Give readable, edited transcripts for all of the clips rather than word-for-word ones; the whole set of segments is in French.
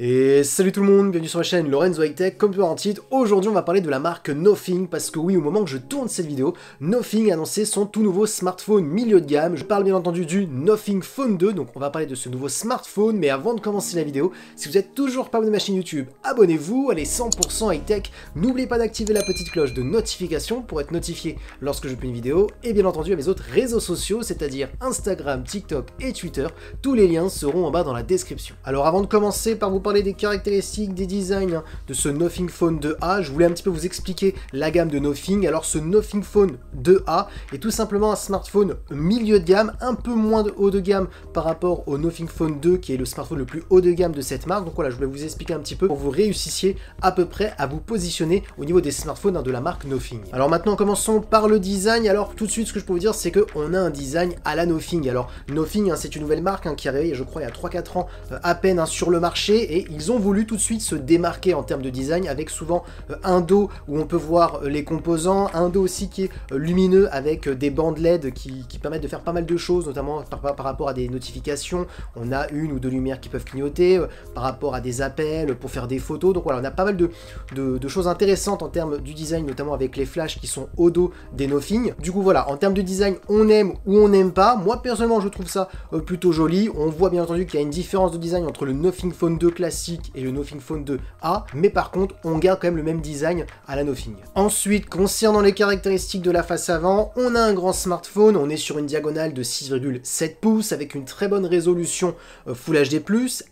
Et salut tout le monde, bienvenue sur la chaîne Lorenzo High Tech. Comme tu vois en titre, aujourd'hui on va parler de la marque Nothing, parce que oui, au moment que je tourne cette vidéo, Nothing a annoncé son tout nouveau smartphone milieu de gamme. Je parle bien entendu du Nothing Phone 2, donc on va parler de ce nouveau smartphone, mais avant de commencer la vidéo, si vous êtes toujours pas abonné à ma chaîne YouTube, abonnez-vous, allez 100% High Tech, n'oubliez pas d'activer la petite cloche de notification pour être notifié lorsque je publie une vidéo, et bien entendu à mes autres réseaux sociaux, c'est-à-dire Instagram, TikTok et Twitter, tous les liens seront en bas dans la description. Alors avant de commencer par vous parler des caractéristiques, des designs de ce Nothing Phone 2A, je voulais un petit peu vous expliquer la gamme de Nothing. Alors ce Nothing Phone 2A est tout simplement un smartphone milieu de gamme, un peu moins de haut de gamme par rapport au Nothing Phone 2 qui est le smartphone le plus haut de gamme de cette marque. Donc voilà, je voulais vous expliquer un petit peu pour que vous réussissiez à peu près à vous positionner au niveau des smartphones de la marque Nothing. Alors maintenant commençons par le design. Alors tout de suite ce que je peux vous dire c'est qu'on a un design à la Nothing. Alors Nothing c'est une nouvelle marque qui est arrivée je crois il y a 3-4 ans à peine sur le marché, et ils ont voulu tout de suite se démarquer en termes de design avec souvent un dos où on peut voir les composants, un dos aussi qui est lumineux avec des bandes LED qui permettent de faire pas mal de choses, notamment par rapport à des notifications. On a une ou deux lumières qui peuvent clignoter, par rapport à des appels, pour faire des photos. Donc voilà, on a pas mal de choses intéressantes en termes du design, notamment avec les flashs qui sont au dos des Nothing. Du coup voilà, en termes de design, on aime ou on n'aime pas. Moi personnellement je trouve ça plutôt joli. On voit bien entendu qu'il y a une différence de design entre le Nothing Phone 2 classique et le Nothing Phone 2A, mais par contre on garde quand même le même design à la Nothing. Ensuite, concernant les caractéristiques de la face avant, on a un grand smartphone, on est sur une diagonale de 6,7 pouces avec une très bonne résolution Full HD+,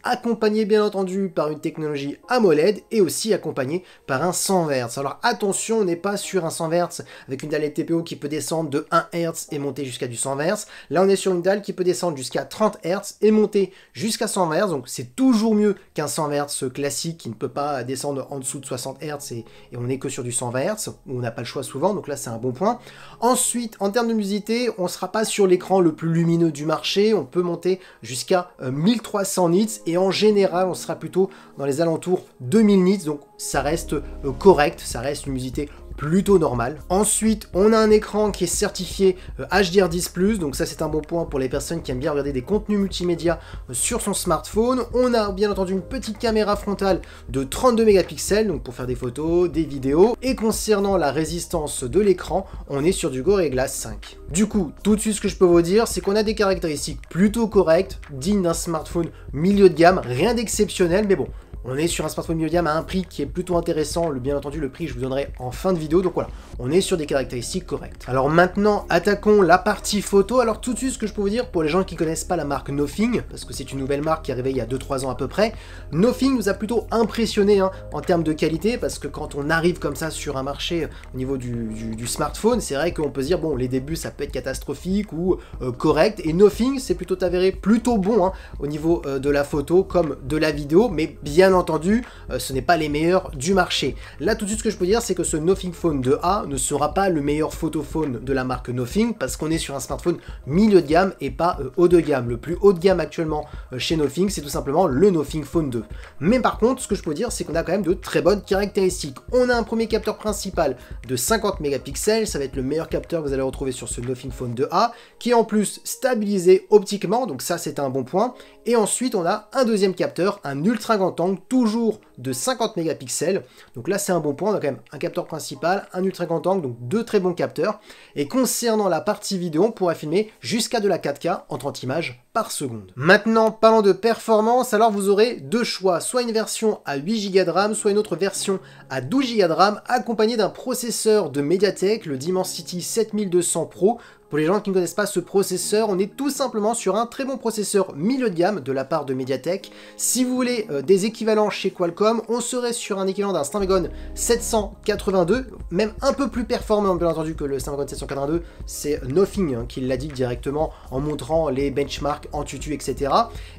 accompagné bien entendu par une technologie AMOLED et aussi accompagné par un 100 Hz. Alors attention, on n'est pas sur un 100 Hz avec une dalle TPO qui peut descendre de 1 Hz et monter jusqu'à du 100 Hz. Là on est sur une dalle qui peut descendre jusqu'à 30 Hz et monter jusqu'à 100 Hz, donc c'est toujours mieux qu'un 100 Hz classique qui ne peut pas descendre en dessous de 60 Hz et on n'est que sur du 120 Hz, où on n'a pas le choix souvent, donc là c'est un bon point. Ensuite, en termes de luminosité, on ne sera pas sur l'écran le plus lumineux du marché, on peut monter jusqu'à 1300 nits, et en général on sera plutôt dans les alentours de 1000 nits, donc ça reste correct, ça reste une luminosité plutôt normal. Ensuite, on a un écran qui est certifié HDR10+, donc ça c'est un bon point pour les personnes qui aiment bien regarder des contenus multimédia sur son smartphone. On a bien entendu une petite caméra frontale de 32 mégapixels, donc pour faire des photos, des vidéos. Et concernant la résistance de l'écran, on est sur du Gorilla Glass 5. Du coup, tout de suite ce que je peux vous dire, c'est qu'on a des caractéristiques plutôt correctes, dignes d'un smartphone milieu de gamme, rien d'exceptionnel, mais bon, on est sur un smartphone milieu de gamme à un prix qui est plutôt intéressant. Bien entendu, le prix, je vous donnerai en fin de vidéo. Donc voilà, on est sur des caractéristiques correctes. Alors maintenant, attaquons la partie photo. Alors tout de suite, ce que je peux vous dire, pour les gens qui ne connaissent pas la marque Nothing, parce que c'est une nouvelle marque qui est arrivée il y a 2-3 ans à peu près, Nothing nous a plutôt impressionné en termes de qualité, parce que quand on arrive comme ça sur un marché au niveau du smartphone, c'est vrai qu'on peut se dire, bon, les débuts, ça peut être catastrophique ou correct, et Nothing, c'est plutôt avéré plutôt bon au niveau de la photo comme de la vidéo, mais bien entendu, ce n'est pas les meilleurs du marché. Là, tout de suite, ce que je peux dire, c'est que ce Nothing Phone 2A ne sera pas le meilleur photophone de la marque Nothing, parce qu'on est sur un smartphone milieu de gamme et pas haut de gamme. Le plus haut de gamme actuellement chez Nothing, c'est tout simplement le Nothing Phone 2. Mais par contre, ce que je peux dire, c'est qu'on a quand même de très bonnes caractéristiques. On a un premier capteur principal de 50 mégapixels, ça va être le meilleur capteur que vous allez retrouver sur ce Nothing Phone 2A, qui est en plus stabilisé optiquement, donc ça c'est un bon point. Et ensuite, on a un deuxième capteur, un ultra grand angle, toujours de 50 mégapixels. Donc là, c'est un bon point. On a quand même un capteur principal, un ultra grand angle, donc deux très bons capteurs. Et concernant la partie vidéo, on pourra filmer jusqu'à de la 4K en 30 images par seconde. Maintenant, parlons de performance. Alors, vous aurez deux choix, soit une version à 8 Go de RAM, soit une autre version à 12 Go de RAM, accompagnée d'un processeur de Mediatek, le Dimensity 7200 Pro. Pour les gens qui ne connaissent pas ce processeur, on est tout simplement sur un très bon processeur milieu de gamme de la part de Mediatek. Si vous voulez des équivalents chez Qualcomm, on serait sur un équivalent d'un Snapdragon 782, même un peu plus performant bien entendu que le Snapdragon 782, c'est Nothing qui l'a dit directement en montrant les benchmarks en tutu, etc.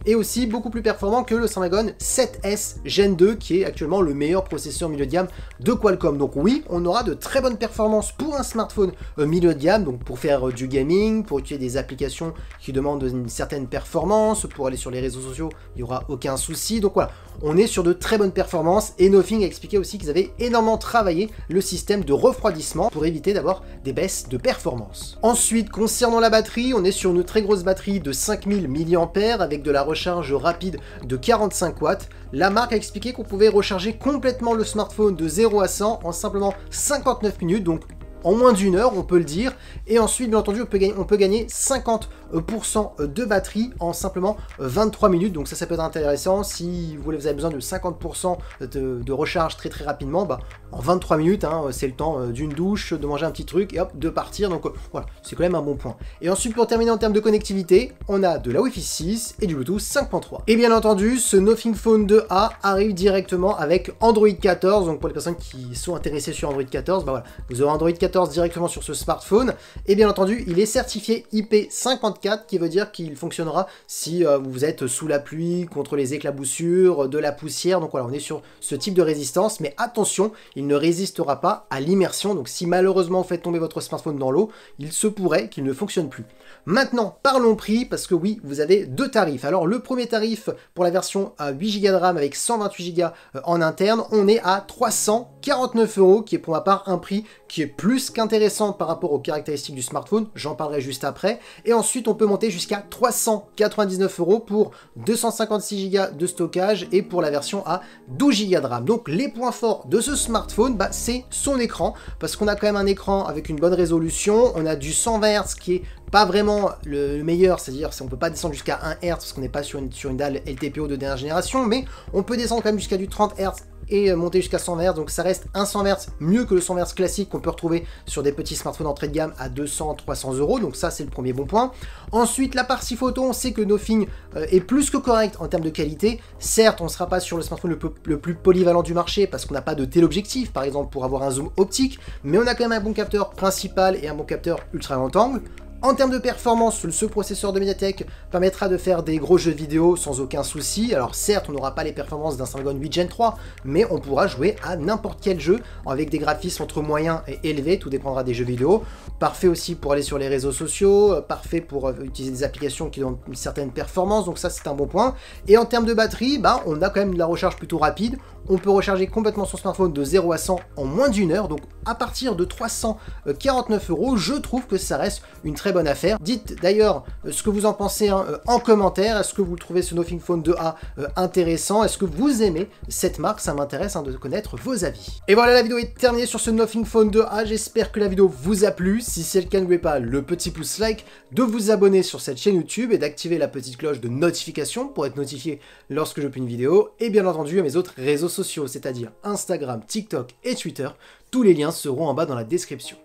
Et aussi beaucoup plus performant que le Snapdragon 7S Gen 2 qui est actuellement le meilleur processeur milieu de gamme de Qualcomm. Donc oui, on aura de très bonnes performances pour un smartphone milieu de gamme, donc pour faire du gaming, pour utiliser des applications qui demandent une certaine performance, pour aller sur les réseaux sociaux, il n'y aura aucun souci. Donc voilà, on est sur de très bonnes performances, et Nothing a expliqué aussi qu'ils avaient énormément travaillé le système de refroidissement pour éviter d'avoir des baisses de performance. Ensuite, concernant la batterie, on est sur une très grosse batterie de 5000 mAh avec de la recharge rapide de 45 watts. la marque a expliqué qu'on pouvait recharger complètement le smartphone de 0 à 100 en simplement 59 minutes, donc en moins d'1 heure, on peut le dire. Et ensuite, bien entendu, on peut gagner 50% de batterie en simplement 23 minutes. Donc ça peut être intéressant si vous avez besoin de 50% de recharge très rapidement. Bah, en 23 minutes, hein, c'est le temps d'une douche, de manger un petit truc et hop, de partir. Donc voilà, c'est quand même un bon point. Et ensuite, pour terminer en termes de connectivité, on a de la Wi-Fi 6 et du Bluetooth 5.3. Et bien entendu, ce Nothing Phone 2A arrive directement avec Android 14. Donc pour les personnes qui sont intéressées sur Android 14, bah voilà, vous aurez Android 14 directement sur ce smartphone, et bien entendu il est certifié IP54, qui veut dire qu'il fonctionnera si vous êtes sous la pluie, contre les éclaboussures, de la poussière. Donc voilà, on est sur ce type de résistance, mais attention, il ne résistera pas à l'immersion. Donc si malheureusement vous faites tomber votre smartphone dans l'eau, il se pourrait qu'il ne fonctionne plus. Maintenant, parlons prix, parce que oui, vous avez deux tarifs. Alors le premier tarif pour la version à 8 Go de RAM avec 128 Go en interne, on est à 349 €, qui est pour ma part un prix qui est plus qu'intéressant par rapport aux caractéristiques du smartphone, j'en parlerai juste après. Et ensuite, on peut monter jusqu'à 399 € pour 256 Go de stockage et pour la version à 12 Go de RAM. Donc les points forts de ce smartphone, bah, c'est son écran, parce qu'on a quand même un écran avec une bonne résolution, on a du 120 Hz qui est pas vraiment le meilleur, c'est-à-dire on peut pas descendre jusqu'à 1 Hz parce qu'on n'est pas sur une dalle LTPO de dernière génération, mais on peut descendre quand même jusqu'à du 30 Hz et monter jusqu'à 120 Hz, donc ça reste un 100 Hz mieux que le 120 Hz classique qu'on peut retrouver sur des petits smartphones entrée de gamme à 200-300 €, donc ça c'est le premier bon point. Ensuite, la partie photo, on sait que Nothing est plus que correct en termes de qualité. Certes, on ne sera pas sur le smartphone le plus polyvalent du marché parce qu'on n'a pas de téléobjectif, par exemple, pour avoir un zoom optique, mais on a quand même un bon capteur principal et un bon capteur ultra grand angle. En termes de performance, ce processeur de Mediatek permettra de faire des gros jeux vidéo sans aucun souci. Alors certes, on n'aura pas les performances d'un Snapdragon 8 Gen 3, mais on pourra jouer à n'importe quel jeu avec des graphismes entre moyens et élevés, tout dépendra des jeux vidéo. Parfait aussi pour aller sur les réseaux sociaux, parfait pour utiliser des applications qui ont une certaine performance, donc ça c'est un bon point. Et en termes de batterie, bah, on a quand même de la recharge plutôt rapide. On peut recharger complètement son smartphone de 0 à 100 en moins d'1 heure, donc à partir de 349 €, je trouve que ça reste une très bonne affaire. Dites d'ailleurs ce que vous en pensez en commentaire. Est-ce que vous trouvez ce Nothing Phone 2A intéressant? Est-ce que vous aimez cette marque? Ça m'intéresse de connaître vos avis. Et voilà, la vidéo est terminée sur ce Nothing Phone 2A. J'espère que la vidéo vous a plu. Si c'est le cas, n'oubliez pas le petit pouce like, de vous abonner sur cette chaîne YouTube et d'activer la petite cloche de notification pour être notifié lorsque je publie une vidéo. Et bien entendu à mes autres réseaux sociaux, c'est-à-dire Instagram, TikTok et Twitter. Tous les liens seront en bas dans la description.